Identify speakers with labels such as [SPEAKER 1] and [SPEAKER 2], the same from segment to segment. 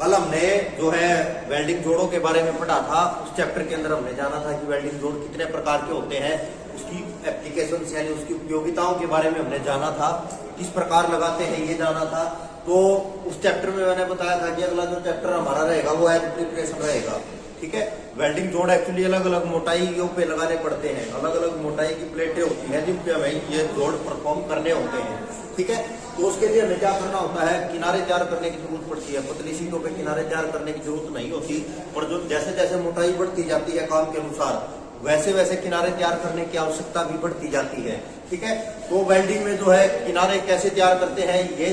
[SPEAKER 1] कल हमने जो है वेल्डिंग जोड़ों के बारे में पढ़ा था। उस चैप्टर के अंदर हमने जाना था कि वेल्डिंग जोड़ कितने प्रकार के होते हैं, उसकी एप्लीकेशन यानी उसकी उपयोगिताओं के बारे में हमने जाना था, किस प्रकार लगाते हैं ये जाना था। तो उस चैप्टर में मैंने बताया था कि अगला जो चैप्टर हमारा रहेगा वो एज प्रिपरेशन रहेगा। ठीक है, वेल्डिंग जोड़ एक्चुअली अलग अलग मोटाइयों पे लगाने पड़ते हैं, अलग अलग मोटाई की प्लेटें होती हैं जिन पे हमें ये जोड़ परफॉर्म करने होते हैं। ठीक है, तो उसके लिए हमें क्या करना होता है, किनारे तैयार करने की जरूरत पड़ती है। पतली शीटों पे किनारे तैयार करने की जरूरत नहीं होती, और जो जैसे जैसे मोटाई बढ़ती जाती है काम के अनुसार वैसे वैसे किनारे तैयार करने की आवश्यकता भी बढ़ती जाती है। ठीक है, तो वेल्डिंग में जो है किनारे कैसे तैयार करते हैं ये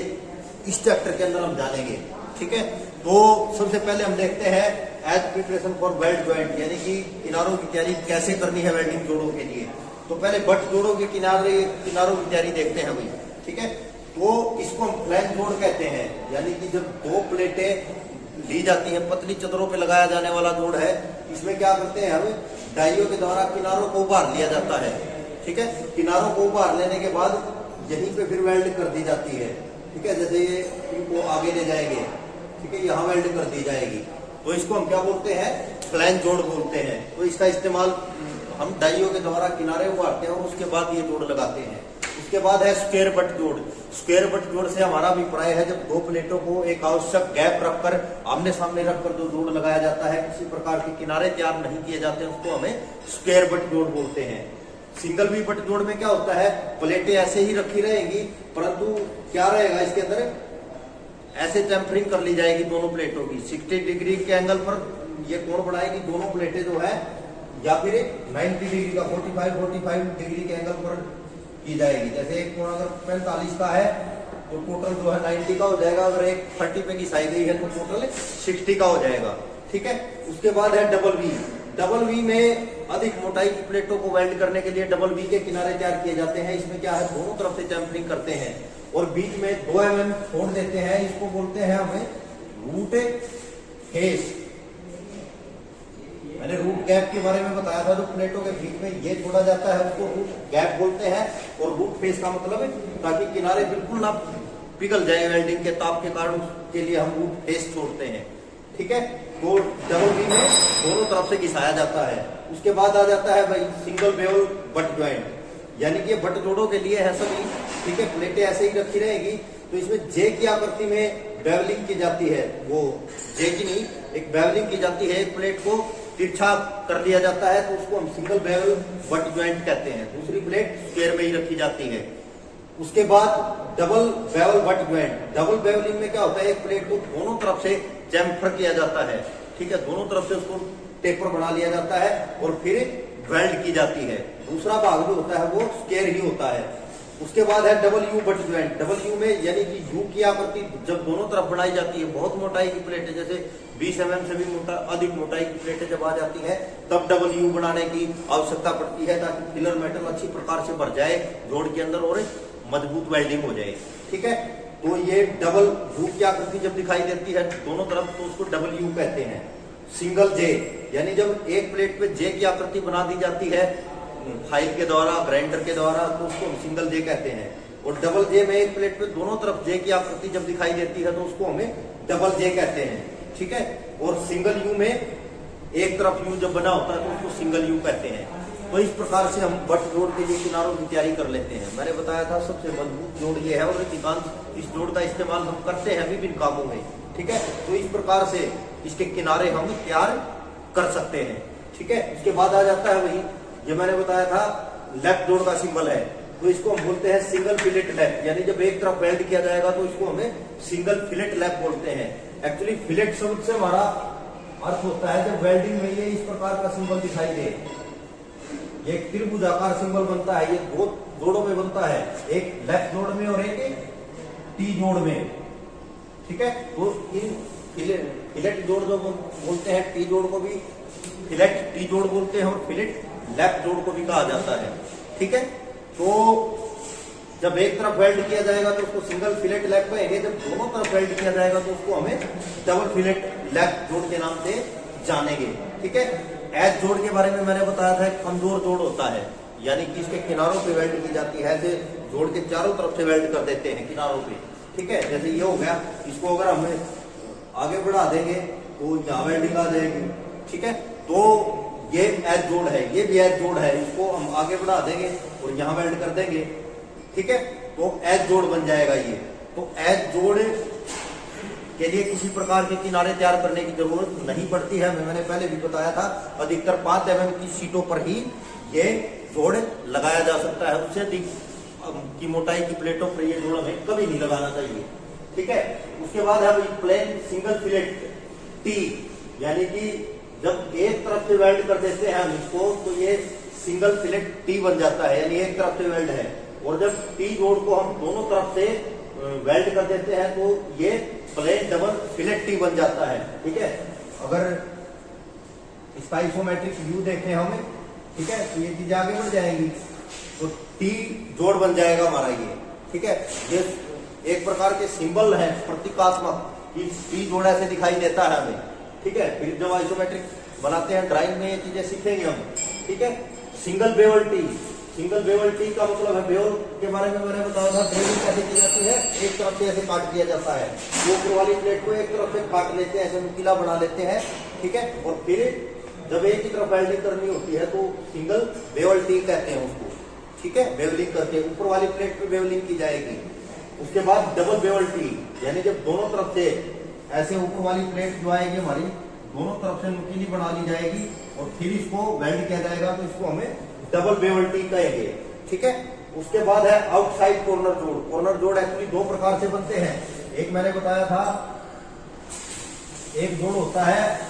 [SPEAKER 1] इस चैप्टर के अंदर हम जानेंगे। ठीक है, तो सबसे पहले हम देखते हैं as preparation for weld joint, यानी कि किनारों की तैयारी कैसे करनी है वेल्डिंग जोड़ों के लिए। तो पहले बट जोड़ों के किनारों की तैयारी देखते हैं भाई। ठीक है, तो इसको हम फ्लैंज जोड़ कहते हैं, यानी कि जब दो प्लेटें ली जाती हैं, पतली चदरों पे लगाया जाने वाला जोड़ है। इसमें क्या करते हैं, हम डाइयों के द्वारा किनारों को उभार लिया जाता है। ठीक है, किनारों को उभार लेने के बाद यहीं पे फिर वेल्ड कर दी जाती है। ठीक है, जैसे ये इनको आगे ले जाएंगे, ठीक है, यहाँ वेल्ड कर दी जाएगी, तो इसको हम क्या बोलते हैं, फ्लैंज जोड़ बोलते हैं। तो इसका इस्तेमाल हम डाइयों के द्वारा किनारे उभारते हैं और उसके बाद ये जोड़ लगाते हैं। उसके बाद है स्क्वायर बट जोड़। स्क्वायर बट जोड़ से हमारा अभिप्राय है जब दो प्लेटों को एक आवश्यक गैप रखकर आमने सामने रखकर जो जोड़ लगाया जाता है, किसी प्रकार के किनारे तैयार नहीं किए जाते, उसको हमें स्क्वायर बट जोड़ बोलते हैं। सिंगल वी बट जोड़ में क्या होता है, प्लेटें ऐसे ही रखी रहेंगी, परंतु क्या रहेगा इसके अंदर, ऐसे चैम्फरिंग कर ली जाएगी दोनों प्लेटों की 60 डिग्री के एंगल पर ये कोण बनाएगी दोनों प्लेटें जो है, या फिर 90 डिग्री का 45 डिग्री के एंगल पर की जाएगी। जैसे एक कोण अगर 45 का है तो टोटल जो है 90 का हो जाएगा, अगर एक 30 पे घिसाई गई है तो टोटल 60 का हो जाएगा। ठीक है, उसके बाद है डबल वी। डबल वी में अधिक मोटाई की प्लेटों को वेल्ड करने के लिए डबल वी के किनारे तैयार किए जाते हैं। इसमें क्या है, दोनों तरफ से चैम्फरिंग करते हैं और बीच में 2 mm छोड़ देते हैं। इसको बोलते हैं हमें रूट फेस। मैंने रूट गैप के बारे में बताया था, जो प्लेटों के बीच में ये छोड़ा जाता है उसको रूट गैप बोलते हैं, और रूट फेस का मतलब है ताकि किनारे बिल्कुल ना पिघल जाए वेल्डिंग के ताप के कारण, उसके लिए हम रूट फेस छोड़ते हैं। ठीक है, तो डबल वी में दोनों तरफ से घिसाया जाता है। उसके बाद आ जाता है भाई सिंगल बेवल बट ज्वाइंट, यानी कि बट जोड़ों के लिए है सभी। ठीक है, प्लेटें ऐसे ही रखी रहेगी, तो इसमें जे की आकृति में बेवलिंग की जाती है, वो जे की नहीं, एक बेवलिंग की जाती है, एक प्लेट को तिरछा कर लिया जाता है, तो उसको हम सिंगल बेवल बट ज्वाइंट कहते हैं। दूसरी प्लेट स्क्वायर में ही रखी जाती है। उसके बाद double bevel but joint. Double bevelling में क्या होता है, एक प्लेट को दोनों तरफ से चैम्फर किया जाता है। ठीक है, दोनों तरफ से उसको टेपर बना लिया जाता है और फिर वेल्ड की जाती है। दूसरा भाग जो होता है वो स्क्वायर ही होता है। उसके बाद है double U but joint. Double U में यानी कि यू की आकृति जब दोनों तरफ बनाई जाती है, बहुत मोटाई की प्लेटें जैसे 20 mm से भी अधिक मोटाई की प्लेटें जब आ जाती है, तब डबल यू बनाने की आवश्यकता पड़ती है, ताकि फिलर मेटल अच्छी प्रकार से भर जाए जोड़ के अंदर और मजबूत वेल्डिंग हो जाए। ठीक है, तो ये डबल यू की आकृति जब दिखाई देती है दोनों तरफ, तो उसको डबल यू कहते हैं। सिंगल जे, यानी जब एक प्लेट पे जे की आकृति बना दी जाती है फाइल के द्वारा, ग्राइंडर के द्वारा, तो उसको हम सिंगल जे कहते हैं। और डबल जे में एक प्लेट पे दोनों तरफ जे की आकृति जब दिखाई देती है तो उसको हमें डबल जे कहते हैं। ठीक है, और सिंगल यू में एक तरफ यू जब बना होता है तो उसको सिंगल यू कहते हैं। तो इस प्रकार से हम बट जोड़ के लिए किनारों की तैयारी कर लेते हैं। मैंने बताया था सबसे मजबूत जोड़ ये है, और अधिकांश इस जोड़ का इस्तेमाल हम करते हैं विभिन्न कामों में। ठीक है, तो इस प्रकार से इसके किनारे हम तैयार कर सकते हैं। ठीक है, उसके बाद आ जाता है वही, ये मैंने बताया था लेफ्ट जोड़ का सिंबल है, तो इसको हम बोलते हैं सिंगल फिलेट लैप। यानी जब एक तरफ वेल्ड किया जाएगा तो इसको हमें सिंगल फिलेट लैप बोलते हैं। एक्चुअली फिलेट शब्द से हमारा अर्थ होता है जब वेल्डिंग में ये इस प्रकार का सिंबल दिखाई दे, ये एक त्रिभुजाकार सिंबल बनता है, ये दो जोड़ों में बनता है, एक लेफ्ट जोड़ में और एक टी जोड़ में। ठीक है, तो इन फिलेट जोड़ जो बोलते हैं, टी जोड़ को भी फिलेट टी जोड़ बोलते हैं और फिलेट लेफ्ट जोड़ को भी कहा जाता है। ठीक है, तो जब एक तरफ वेल्ड किया जाएगा तो उसको सिंगल फिलेट लैप कहेंगे, जब दोनों तरफ वेल्ड किया जाएगा तो उसको हमें डबल फिलेट लैप जोड़ के नाम से जानेंगे। ठीक है, एज जोड़ के बारे में मैंने बताया था, एक कमजोर जोड़ होता है, यानी कि इसके किनारों पे वेल्ड की जाती है, ऐसे जोड़ के चारों तरफ से वेल्ड कर देते हैं किनारों पे। ठीक है, जैसे ये हो गया, इसको अगर हमें आगे बढ़ा देंगे तो यहाँ वेल्डिंग आ जाएगी। ठीक है, तो ये एज जोड़ है, ये भी एज जोड़ है, इसको हम आगे बढ़ा देंगे और यहाँ वेल्ड कर देंगे। ठीक है, तो एज जोड़ बन जाएगा ये। तो एज जोड़ के लिए किसी प्रकार के किनारे तैयार करने की जरूरत नहीं पड़ती है। मैंने पहले भी बताया था, अधिकतर 5 mm की शीटों पर ही ये जोड़ लगाया जा सकता है। उससे अधिक की मोटाई की प्लेटों पर ये जोड़ हमें कभी नहीं लगाना चाहिए। ठीक है, उसके बाद है प्लेन सिंगल फिलेट टी, यानी कि जब एक तरफ से वेल्ड कर देते हैं हम इसको तो ये सिंगल फिलेट टी बन जाता है, यानी एक तरफ से वेल्ड है। और जब टी जोड़ को हम दोनों तरफ से वेल्ड कर देते हैं तो ये प्लेन डबल फिलेट टी बन जाता है। ठीक है, अगर इसका आइसोमेट्रिक व्यू देखें हम, ठीक है, तो ये चीजें आगे बढ़ जाएंगी तो टी जोड़ बन जाएगा हमारा ये। ठीक है, ये एक प्रकार के सिंबल है प्रतीकात्मक कि टी जोड़ ऐसे दिखाई देता है हमें। ठीक है, फिर जब आइसोमेट्रिक बनाते हैं ड्राइंग में ये चीजें सीखेंगे हम। ठीक है, single bevel T, single bevel T का मतलब है, बेवल के बारे में मैंने बताया था, बेवलिंग कैसे की जाती है, एक तरफ से ऐसे काट दिया जाता है, वो ऊपर वाली प्लेट को एक तरफ से काट लेते हैं, ऐसे नुकीला बना लेते हैं। ठीक है, और फिर जब एक ही तरफ वेल्डिंग करनी होती है तो सिंगल बेवल टी कहते हैं उसको। ठीक है, बेवलिंग करके ऊपर वाली प्लेट पे बेवलिंग की जाएगी। उसके बाद डबल बेवल टी, यानी जब दोनों तरफ से ऐसे ऊपर वाली प्लेट जो आएगी हमारी दोनों तरफ से नुकीली बना ली जाएगी और फिर इसको वेल्ड किया जाएगा, तो इसको हमें डबल बेवल टी कहेंगे। ठीक है, उसके बाद है आउटसाइड कॉर्नर जोड़। कॉर्नर जोड़ एक्चुअली 2 प्रकार से बनते हैं। एक मैंने बताया था, एक जोड़ होता है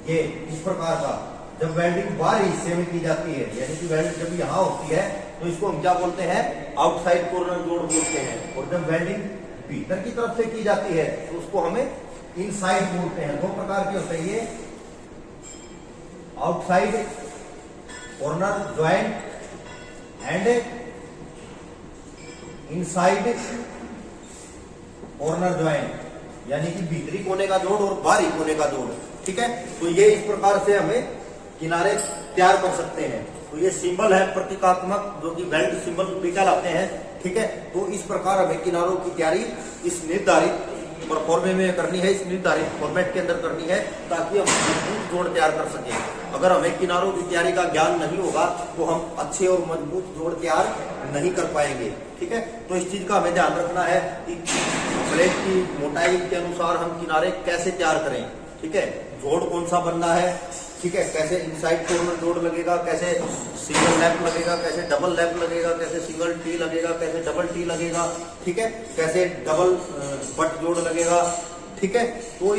[SPEAKER 1] ये इस प्रकार का, जब वेल्डिंग बाहरी हिस्से में की जाती है, यानी कि वेल्डिंग जब यहाँ होती है तो इसको हम क्या बोलते हैं, आउटसाइड कॉर्नर जोड़ बोलते हैं। और जब वेल्डिंग भीतर की तरफ से की जाती है तो उसको हमें इनसाइड बोलते हैं। 2 प्रकार के होते हैं ये, outside corner joint and inside corner joint, यानी कि भीतरी कोने का जोड़ और बाहरी कोने का जोड़। ठीक है, तो ये इस प्रकार से हमें किनारे तैयार कर सकते हैं। तो ये सिंबल है प्रतीकात्मक, जो कि वेल्ड सिंबल भी कहलाते हैं। ठीक है, तो इस प्रकार हमें किनारों की तैयारी इस निर्धारित परफॉर्मे में करनी है, इस निर्धारित फॉर्मेट के अंदर करनी है, ताकि हम मजबूत जोड़ तैयार कर सकें। अगर हमें किनारों की तैयारी का ज्ञान नहीं होगा तो हम अच्छे और मजबूत जोड़ तैयार नहीं कर पाएंगे। ठीक है, तो इस चीज का हमें ध्यान रखना है कि प्लेट की मोटाई के अनुसार हम किनारे कैसे तैयार करें। ठीक है, जोड़ कौन सा बनना है, ठीक है, कैसे इनसाइड कॉर्नर जोड़ लगेगा, कैसे सिंगल लैप लगेगा, कैसे डबल लैप लगेगा, कैसे सिंगल टी लगेगा, कैसे डबल टी लगेगा। ठीक है, कैसे डबल बट जोड़ लगेगा। ठीक है, तो